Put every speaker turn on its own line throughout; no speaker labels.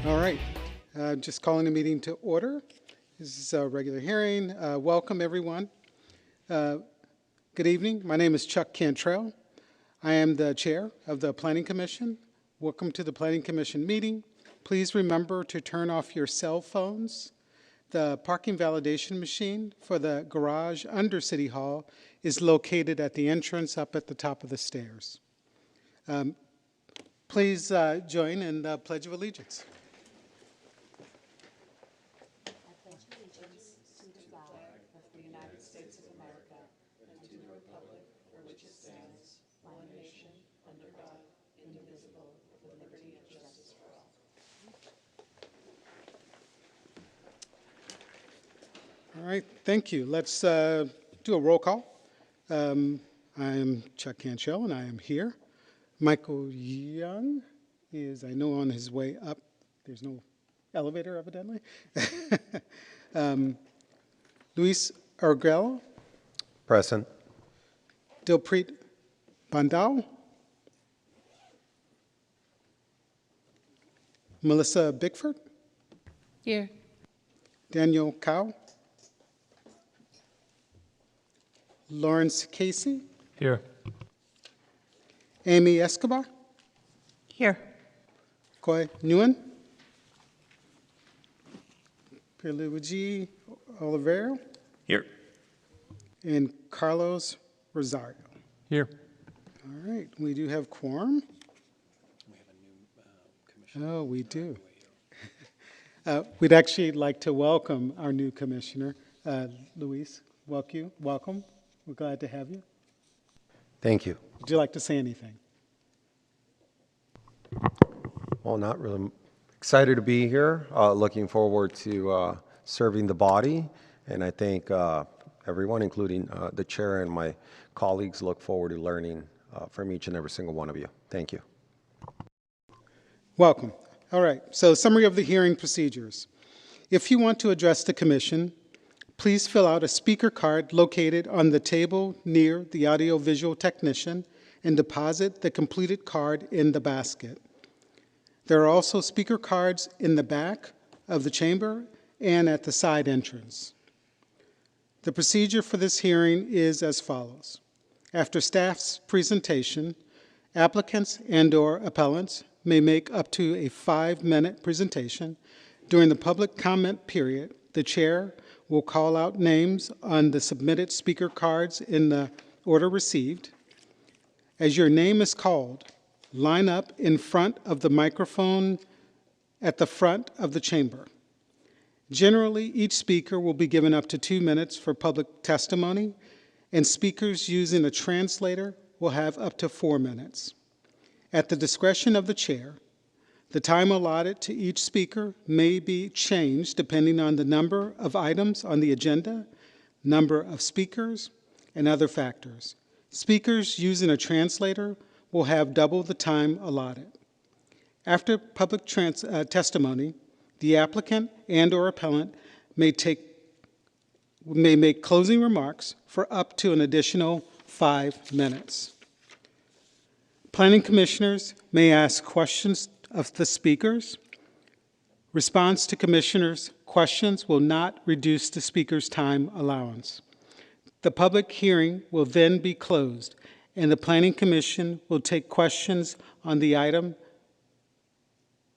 All right, just calling the meeting to order. This is a regular hearing. Welcome, everyone. Good evening. My name is Chuck Cantrell. I am the chair of the Planning Commission. Welcome to the Planning Commission meeting. Please remember to turn off your cell phones. The parking validation machine for the garage under City Hall is located at the entrance up at the top of the stairs. Please join in the Pledge of Allegiance. All right, thank you. Let's do a roll call. I am Chuck Cantrell, and I am here. Michael Young is, I know, on his way up. There's no elevator, evidently. Luis Arguello.
Present.
Dilpreet Bandal. Melissa Bickford.
Here.
Daniel Cow. Lawrence Casey.
Here.
Amy Escobar.
Here.
Koi Nguyen. Pierluigi Oliveira.
Here.
And Carlos Rosario.
Here.
All right, we do have quorum.
We have a new commissioner.
Oh, we do. We'd actually like to welcome our new commissioner, Luis. Welcome. We're glad to have you.
Thank you.
Would you like to say anything?
Well, not really. Excited to be here. Looking forward to serving the body. And I think everyone, including the chair and my colleagues, look forward to learning from each and every single one of you. Thank you.
Welcome. All right, so summary of the hearing procedures. If you want to address the commission, please fill out a speaker card located on the table near the audiovisual technician and deposit the completed card in the basket. There are also speaker cards in the back of the chamber and at the side entrance. The procedure for this hearing is as follows. After staff's presentation, applicants and/or appellants may make up to a 5-minute presentation. During the public comment period, the chair will call out names on the submitted speaker cards in the order received. As your name is called, line up in front of the microphone at the front of the chamber. Generally, each speaker will be given up to 2 minutes for public testimony, and speakers using a translator will have up to 4 minutes. At the discretion of the chair, the time allotted to each speaker may be changed depending on the number of items on the agenda, number of speakers, and other factors. Speakers using a translator will have double the time allotted. After public testimony, the applicant and/or appellant may make closing remarks for up to an additional 5 minutes. Planning commissioners may ask questions of the speakers. Response to commissioners' questions will not reduce the speaker's time allowance. The public hearing will then be closed, and the Planning Commission will take questions on the item,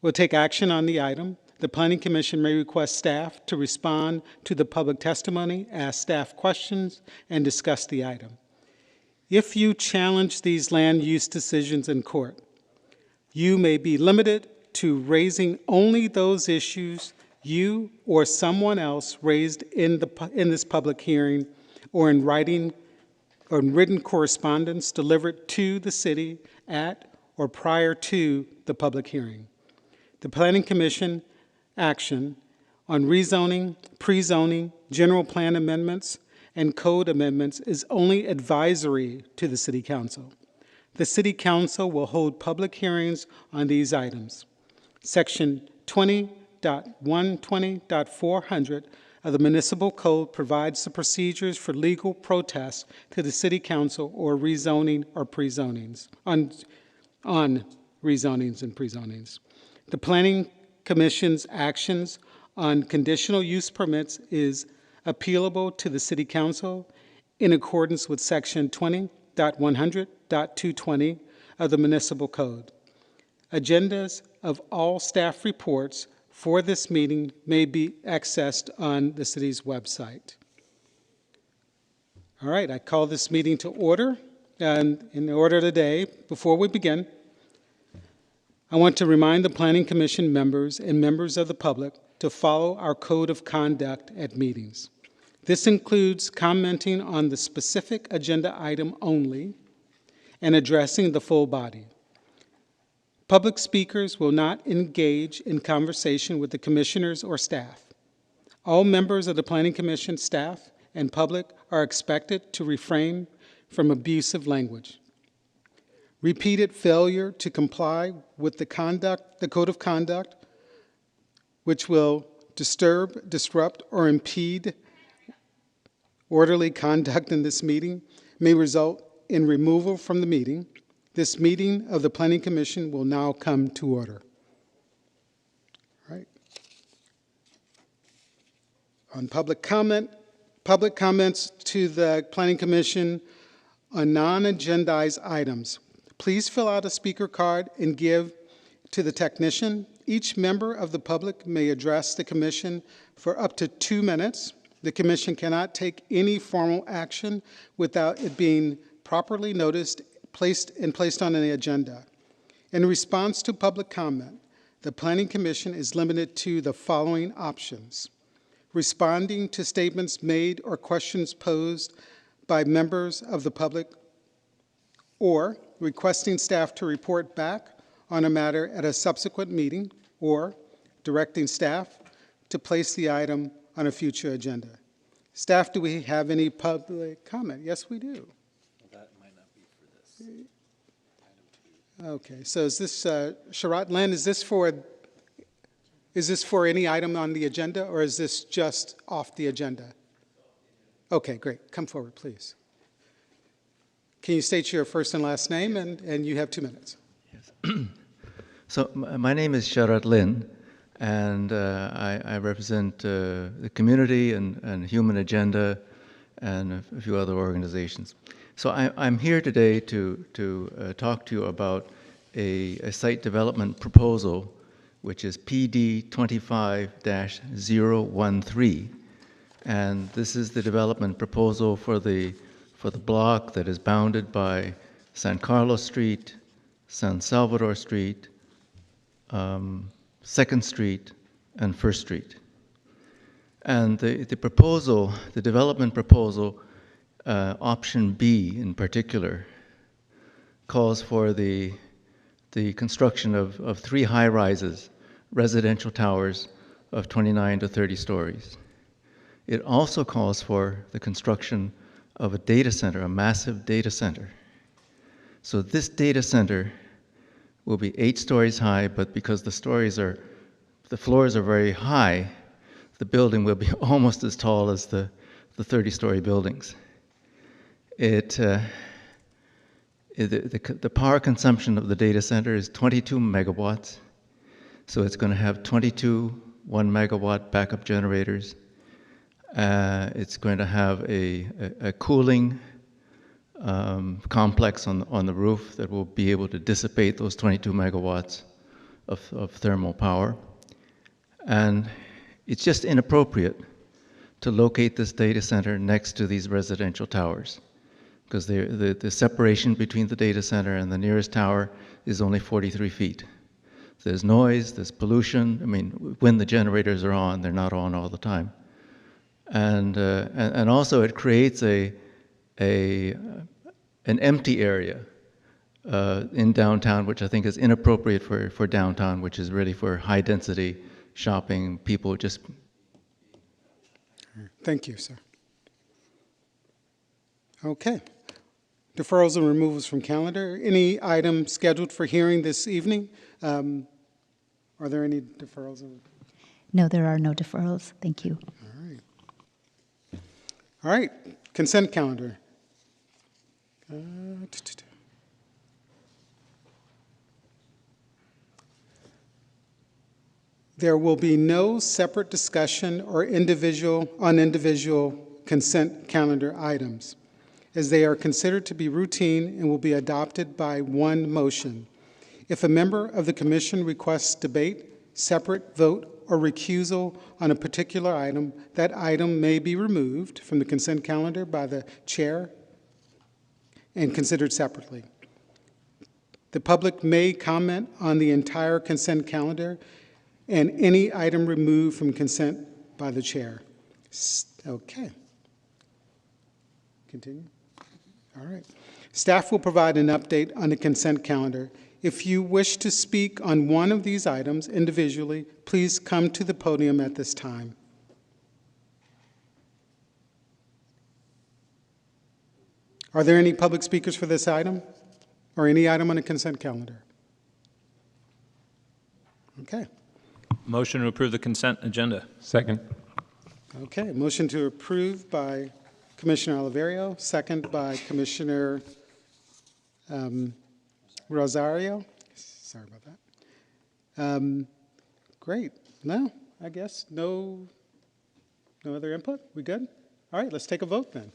will take action on the item. The Planning Commission may request staff to respond to the public testimony, ask staff questions, and discuss the item. If you challenge these land use decisions in court, you may be limited to raising only those issues you or someone else raised in this public hearing or in writing or in written correspondence delivered to the city at or prior to the public hearing. The Planning Commission action on rezoning, pre-zoning, general plan amendments, and code amendments is only advisory to the City Council. The City Council will hold public hearings on these items. Section 20.120.400 of the Municipal Code provides the procedures for legal protests to the City Council or rezoning or pre-zonings, on rezonings and pre-zonings. The Planning Commission's actions on conditional use permits is appealable to the City Council in accordance with Section 20.100.220 of the Municipal Code. Agendas of all staff reports for this meeting may be accessed on the city's website. All right, I call this meeting to order. And in order today, before we begin, I want to remind the Planning Commission members and members of the public to follow our code of conduct at meetings. This includes commenting on the specific agenda item only and addressing the full body. Public speakers will not engage in conversation with the commissioners or staff. All members of the Planning Commission staff and public are expected to refrain from abusive language. Repeated failure to comply with the code of conduct, which will disturb, disrupt, or impede orderly conduct in this meeting, may result in removal from the meeting. This meeting of the Planning Commission will now come to order. All right. On public comments to the Planning Commission on non-agendized items. Please fill out a speaker card and give to the technician. Each member of the public may address the commission for up to 2 minutes. The commission cannot take any formal action without it being properly noticed, placed on an agenda. In response to public comment, the Planning Commission is limited to the following options: responding to statements made or questions posed by members of the public, or requesting staff to report back on a matter at a subsequent meeting, or directing staff to place the item on a future agenda. Staff, do we have any public comment? Yes, we do.
Well, that might not be for this. Item 2.
Okay, so is this, Sharat Len, is this for any item on the agenda, or is this just off the agenda? Okay, great. Come forward, please. Can you state your first and last name, and you have 2 minutes.
Yes. So my name is Sharat Lin, and I represent the community and Human Agenda and a few other organizations. So I'm here today to talk to you about a site development proposal, which is PD 25-013. And this is the development proposal for the block that is bounded by San Carlos Street, San Salvador Street, 2nd Street, and 1st Street. And the development proposal, option B in particular, calls for the construction of 3 high-rises, residential towers of 29 to 30 stories. It also calls for the construction of a data center, a massive data center. So this data center will be 8 stories high, but because the floors are very high, the building will be almost as tall as the 30-story buildings. The power consumption of the data center is 22 megawatts, so it's going to have 22 1-megawatt backup generators. It's going to have a cooling complex on the roof that will be able to dissipate those 22 megawatts of thermal power. And it's just inappropriate to locate this data center next to these residential towers, because the separation between the data center and the nearest tower is only 43 feet. There's noise, there's pollution. I mean, when the generators are on, they're not on all the time. And also it creates an empty area in downtown, which I think is inappropriate for downtown, which is really for high-density shopping, people just...
Thank you, sir. Okay. Deferrals and removals from calendar. Any item scheduled for hearing this evening? Are there any deferrals?
No, there are no deferrals. Thank you.
All right. Consent calendar. There will be no separate discussion or individual consent calendar items, as they are considered to be routine and will be adopted by one motion. If a member of the commission requests debate, separate vote, or recusal on a particular item, that item may be removed from the consent calendar by the chair and considered separately. The public may comment on the entire consent calendar and any item removed from consent by the chair. Okay. Continue. All right. Staff will provide an update on the consent calendar. If you wish to speak on one of these items individually, please come to the podium at this time. Are there any public speakers for this item or any item on the consent calendar? Okay.
Motion to approve the consent agenda.
Second.
Okay. Motion to approve by Commissioner Oliverio, second by Commissioner Rosario. Sorry about that. Great. No, I guess no other input? We good? All right, let's take a vote then.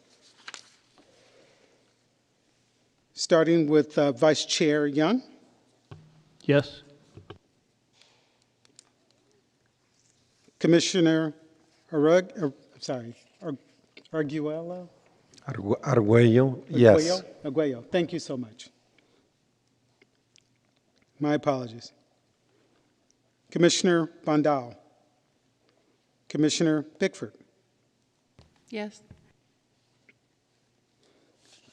Starting with Vice Chair Young,
Yes.
Commissioner Arguello?
Arguello, yes.
Arguello, thank you so much. My apologies. Commissioner Bondal. Commissioner Bickford.
Yes.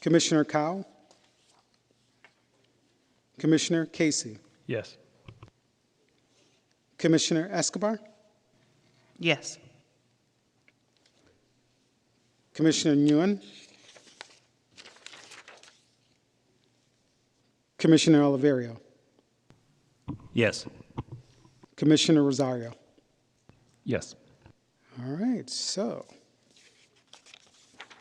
Commissioner Cowell. Commissioner Casey.
Yes.
Commissioner Escobar.
Yes.
Commissioner Nguyen. Commissioner Oliverio.
Yes.
Commissioner Rosario.
Yes.
All right, so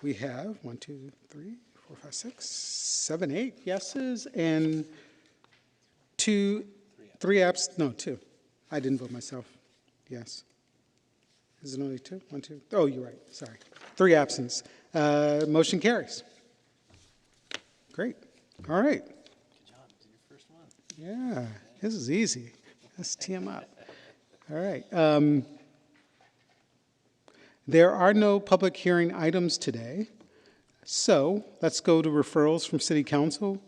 we have 1, 2, 3, 4, 5, 6, 7, 8 yeses and 2. I didn't vote myself. Yes. Is it only 2? 1, 2. Oh, you're right. Sorry. 3 absents. Motion carries. Great. All right.
Good job. Did your first one.
Yeah, this is easy. Let's tee them up. All right. There are no public hearing items today, so let's go to referrals from City Council.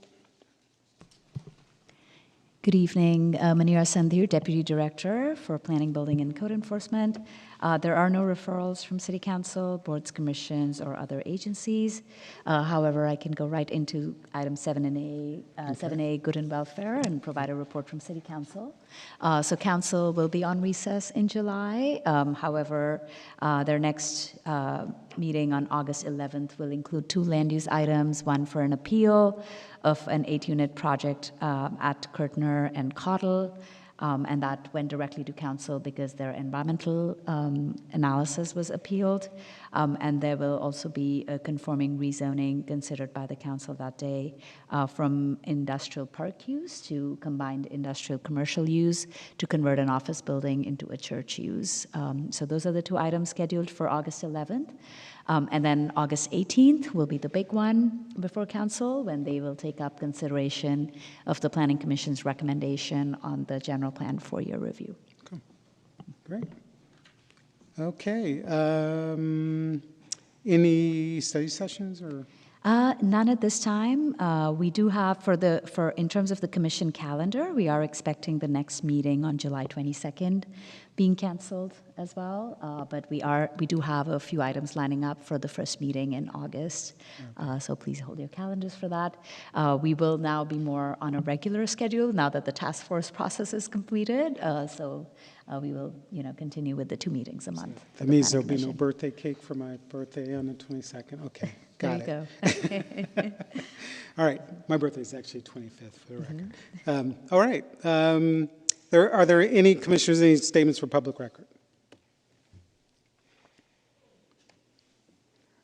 Good evening, Manira Sandhir, Deputy Director for Planning, Building, and Code Enforcement. There are no referrals from City Council, boards, commissions, or other agencies. However, I can go right into item 7A, Good and Welfare, and provide a report from City Council. So Council will be on recess in July. However, their next meeting on August 11th will include 2 land use items, one for an appeal of an 8-unit project at Kirtner and Cottle, and that went directly to council because their environmental analysis was appealed. And there will also be a conforming rezoning considered by the council that day from industrial park use to combined industrial commercial use to convert an office building into a church use. So those are the 2 items scheduled for August 11th. And then August 18th will be the big one before council when they will take up consideration of the Planning Commission's recommendation on the general plan for your review.
Cool. Great. Okay. Any study sessions or?
None at this time. We do have in terms of the commission calendar, we are expecting the next meeting on July 22nd being canceled as well. But we do have a few items lining up for the first meeting in August. So please hold your calendars for that. We will now be more on a regular schedule now that the task force process is completed. So we will, continue with the 2 meetings a month.
That means there'll be no birthday cake for my birthday on the 22nd. Okay, got it.
There you go.
All right, my birthday is actually 25th for the record. All right, are there any commissioners, any statements for public record?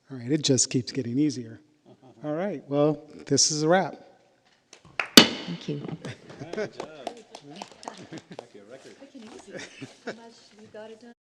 All right, it just keeps getting easier. All right, well, this is a wrap.
Thank you.
Good job. Might be a record.
How much you got it done?